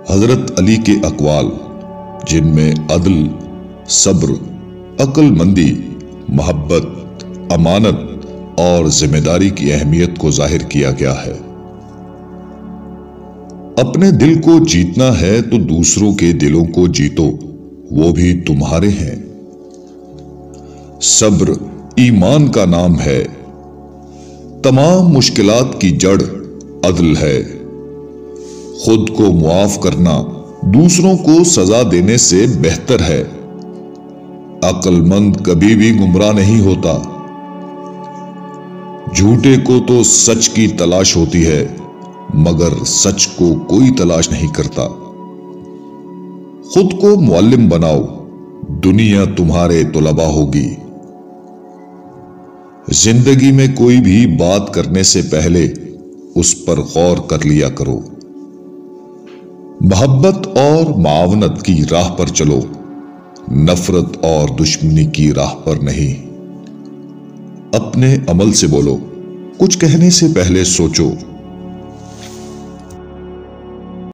حضرت علی کے اقوال جن میں عدل، صبر، عقل مندی، محبت، امانت اور ذمہ داری کی اہمیت کو ظاہر کیا گیا ہے۔ اپنے دل کو جیتنا ہے تو دوسروں کے دلوں کو جیتو، وہ بھی تمہارے ہیں۔ صبر ایمان کا نام ہے، تمام مشکلات کی جڑ عدل ہے۔ خود کو معاف کرنا دوسروں کو سزا دینے سے بہتر ہے۔ عقل مند کبھی بھی گمراہ نہیں ہوتا۔ جھوٹے کو تو سچ کی تلاش ہوتی ہے، مگر سچ کو کوئی تلاش نہیں کرتا۔ خود کو معلم بناؤ، دنیا تمہارے طلباء ہوگی۔ زندگی میں کوئی بھی بات کرنے سے پہلے اس پر غور کر لیا کرو۔ محبت اور معاونت کی راہ پر چلو، نفرت اور دشمنی کی راہ پر نہیں۔ اپنے عمل سے بولو، کچھ کہنے سے پہلے سوچو۔